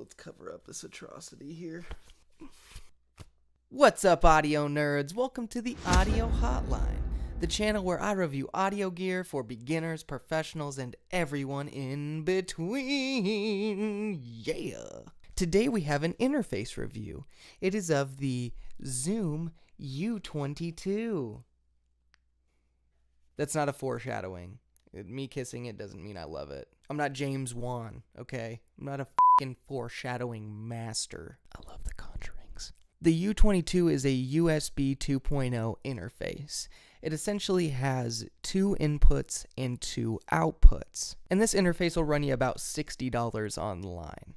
let's cover up this atrocity here. What's up, audio nerds? Welcome to the Audio Hotline, the channel where I review audio gear for beginners, professionals, and everyone in between. Yeah! Today we have an interface review. It is of the Zoom U22. That's not a foreshadowing. Me kissing it doesn't mean I love it. I'm not James Wan, okay? I'm not a fucking foreshadowing master. I love the Conjurings. The U22 is a USB 2.0 interface. It essentially has 2 inputs and 2 outputs. And this interface will run you about $60 online.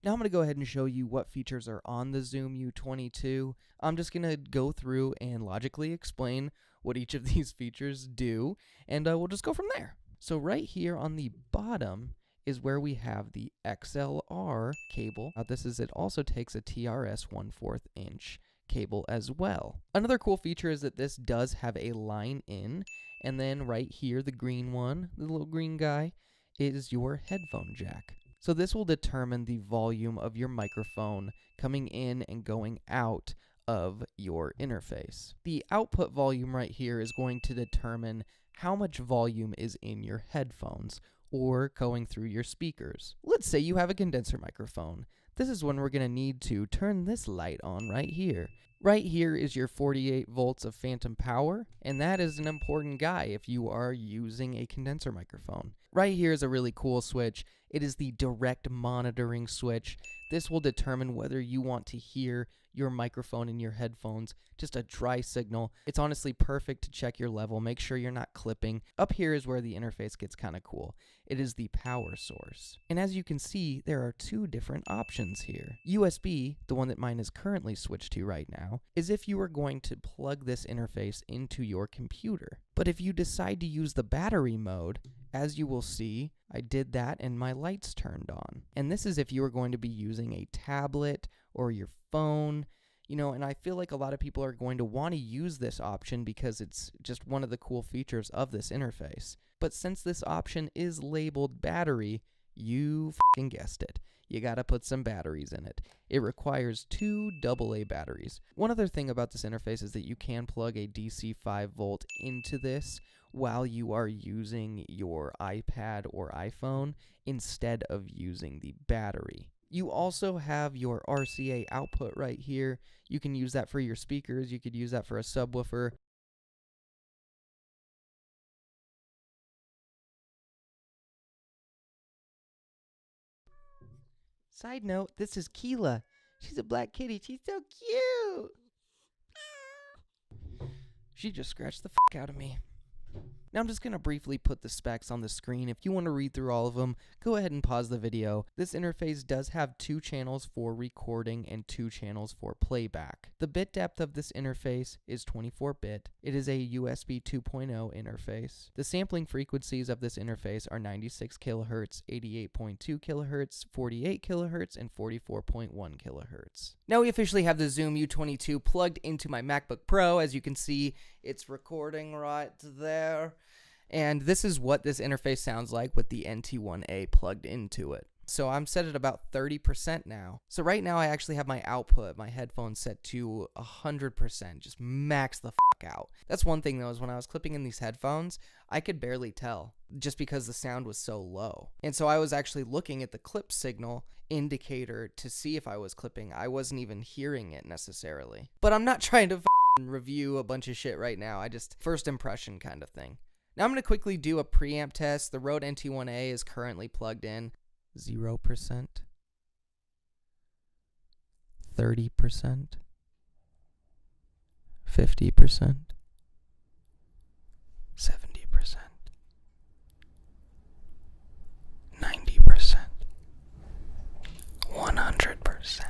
Now I'm going to go ahead and show you what features are on the Zoom U22. I'm just going to go through and logically explain what each of these features do, and we'll just go from there. So right here on the bottom is where we have the XLR cable. It also takes a TRS 1/4 inch cable as well. Another cool feature is that this does have a line in, and then right here, the green one, the little green guy, is your headphone jack. So this will determine the volume of your microphone coming in and going out of your interface. The output volume right here is going to determine how much volume is in your headphones or going through your speakers. Let's say you have a condenser microphone. This is when we're going to need to turn this light on right here. Right here is your 48 volts of phantom power, and that is an important guy if you are using a condenser microphone. Right here is a really cool switch. It is the direct monitoring switch. This will determine whether you want to hear your microphone in your headphones, just a dry signal. It's honestly perfect to check your level, make sure you're not clipping. Up here is where the interface gets kind of cool. It is the power source. And as you can see, there are 2 different options here. USB, the one that mine is currently switched to right now, is if you are going to plug this interface into your computer. But if you decide to use the battery mode, as you will see, I did that and my lights turned on. And this is if you are going to be using a tablet or your phone, and I feel like a lot of people are going to want to use this option because it's just one of the cool features of this interface. But since this option is labeled battery, you fucking guessed it. You gotta put some batteries in it. It requires 2 AA batteries. One other thing about this interface is that you can plug a DC 5 volt into this while you are using your iPad or iPhone instead of using the battery. You also have your RCA output right here. You can use that for your speakers. You could use that for a subwoofer. Side note, this is Keela. She's a black kitty. She's so cute. She just scratched the fuck out of me. Now I'm just going to briefly put the specs on the screen. If you want to read through all of them, go ahead and pause the video. This interface does have 2 channels for recording and 2 channels for playback. The bit depth of this interface is 24-bit. It is a USB 2.0 interface. The sampling frequencies of this interface are 96 kHz, 88.2 kHz, 48 kHz, and 44.1 kHz. Now we officially have the Zoom U22 plugged into my MacBook Pro. As you can see, it's recording right there. And this is what this interface sounds like with the NT1A plugged into it. So I'm set at about 30% now. So right now I actually have my output, my headphones set to 100%, just max the fuck out. That's one thing though, is when I was clipping in these headphones, I could barely tell just because the sound was so low. And so I was actually looking at the clip signal indicator to see if I was clipping. I wasn't even hearing it necessarily. But I'm not trying to review a bunch of shit right now. I just first impression kind of thing. Now I'm going to quickly do a preamp test. The Rode NT1A is currently plugged in. 0%, 30%, 50%, 70%, 90%, 100%.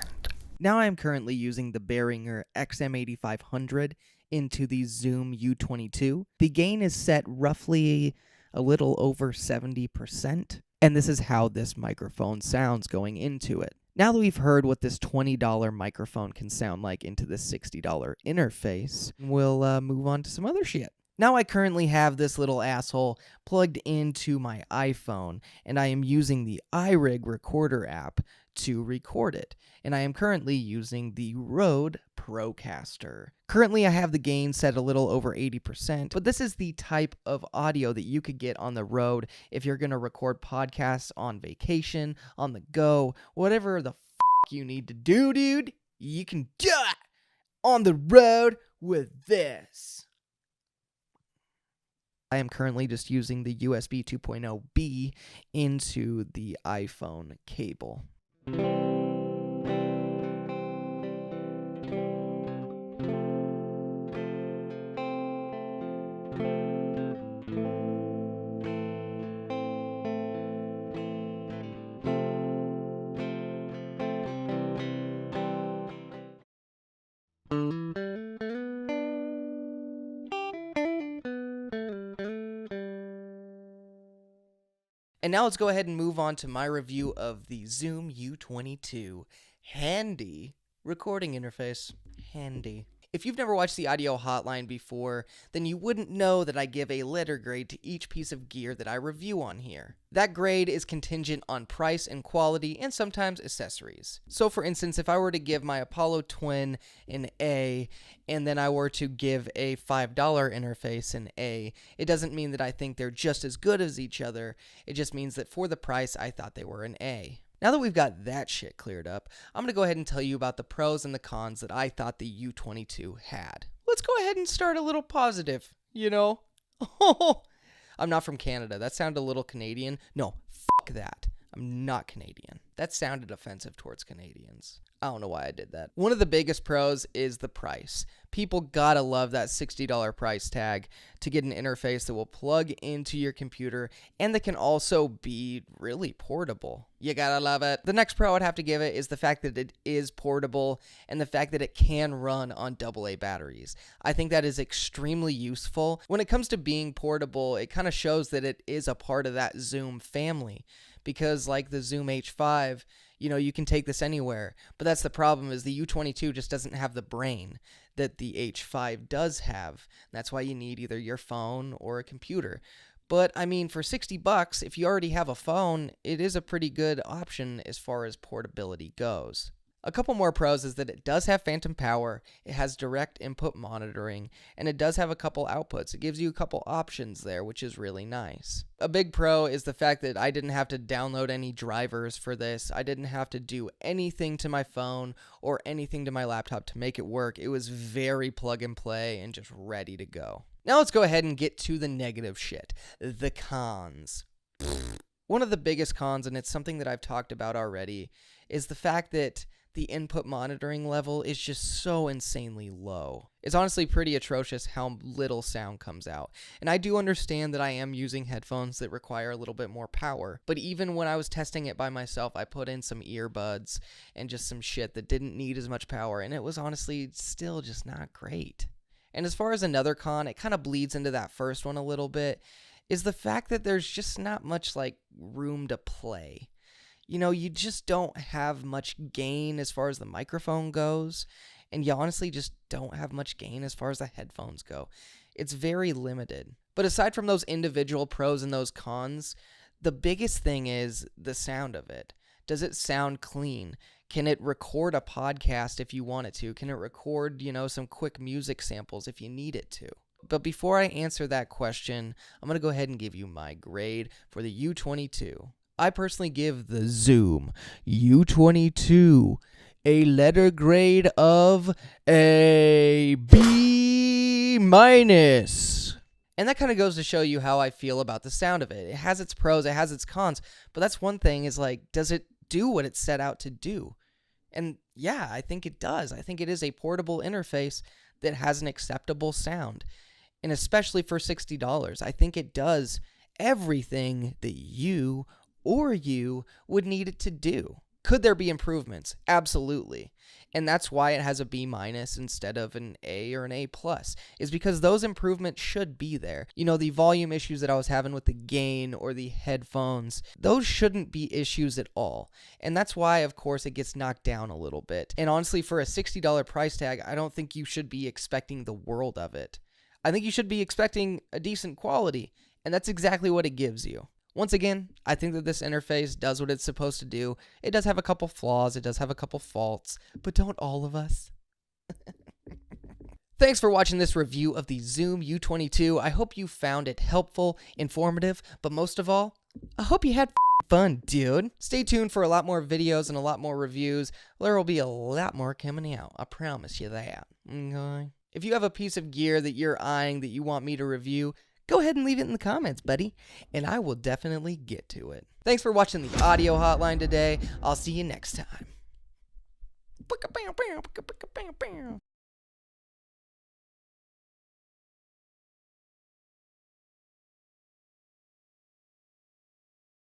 Now I am currently using the Behringer XM8500 into the Zoom U22. The gain is set roughly a little over 70%, and this is how this microphone sounds going into it. Now that we've heard what this $20 microphone can sound like into this $60 interface, we'll move on to some other shit. Now I currently have this little asshole plugged into my iPhone, and I am using the iRig Recorder app to record it. And I am currently using the Rode Procaster. Currently I have the gain set a little over 80%, but this is the type of audio that you could get on the road if you're going to record podcasts on vacation, on the go, whatever the you need to do, dude. You can do it on the road with this. I am currently just using the USB 2.0B into the iPhone cable. And now let's go ahead and move on to my review of the Zoom U22 handy recording interface. Handy. If you've never watched the audio hotline before, then you wouldn't know that I give a letter grade to each piece of gear that I review on here. That grade is contingent on price and quality and sometimes accessories. So for instance, if I were to give my Apollo Twin an A and then I were to give a $5 interface an A, it doesn't mean that I think they're just as good as each other. It just means that for the price, I thought they were an A. Now that we've got that shit cleared up, I'm going to go ahead and tell you about the pros and the cons that I thought the U22 had. Let's go ahead and start a little positive, you know? I'm not from Canada. That sounded a little Canadian. No, fuck that. I'm not Canadian. That sounded offensive towards Canadians. I don't know why I did that. One of the biggest pros is the price. People gotta love that $60 price tag to get an interface that will plug into your computer and that can also be really portable. You gotta love it. The next pro I'd have to give it is the fact that it is portable and the fact that it can run on AA batteries. I think that is extremely useful. When it comes to being portable, it kind of shows that it is a part of that Zoom family. Because like the Zoom H5, you can take this anywhere. But that's the problem, is the U22 just doesn't have the brain that the H5 does have. That's why you need either your phone or a computer. But I mean, for $60, if you already have a phone, it is a pretty good option as far as portability goes. A couple more pros is that it does have phantom power, it has direct input monitoring, and it does have a couple outputs. It gives you a couple options there, which is really nice. A big pro is the fact that I didn't have to download any drivers for this. I didn't have to do anything to my phone or anything to my laptop to make it work. It was very plug and play and just ready to go. Now let's go ahead and get to the negative shit. The cons. One of the biggest cons, and it's something that I've talked about already, is the fact that the input monitoring level is just so insanely low. It's honestly pretty atrocious how little sound comes out. And I do understand that I am using headphones that require a little bit more power. But even when I was testing it by myself, I put in some earbuds and just some shit that didn't need as much power. And it was honestly still just not great. And as far as another con, it kind of bleeds into that first one a little bit, is the fact that there's just not much room to play. You just don't have much gain as far as the microphone goes, and you honestly just don't have much gain as far as the headphones go. It's very limited. But aside from those individual pros and those cons, the biggest thing is the sound of it. Does it sound clean? Can it record a podcast if you want it to? Can it record, some quick music samples if you need it to? But before I answer that question, I'm going to go ahead and give you my grade for the U22. I personally give the Zoom U22 a letter grade of a B-. And that kind of goes to show you how I feel about the sound of it. It has its pros, it has its cons, but that's one thing is does it do what it set out to do? And yeah, I think it does. I think it is a portable interface that has an acceptable sound. And especially for $60, I think it does everything that you would need it to do. Could there be improvements? Absolutely. And that's why it has a B- instead of an A or an A+, is because those improvements should be there. The volume issues that I was having with the gain or the headphones, those shouldn't be issues at all. And that's why, of course, it gets knocked down a little bit. And honestly, for a $60 price tag, I don't think you should be expecting the world of it. I think you should be expecting a decent quality, and that's exactly what it gives you. Once again, I think that this interface does what it's supposed to do. It does have a couple flaws, it does have a couple faults, but don't all of us? Thanks for watching this review of the Zoom U22. I hope you found it helpful, informative, but most of all, I hope you had fun, dude. Stay tuned for a lot more videos and a lot more reviews. There will be a lot more coming out. I promise you that. Okay? If you have a piece of gear that you're eyeing that you want me to review, go ahead and leave it in the comments, buddy, and I will definitely get to it. Thanks for watching the audio hotline today. I'll see you next time.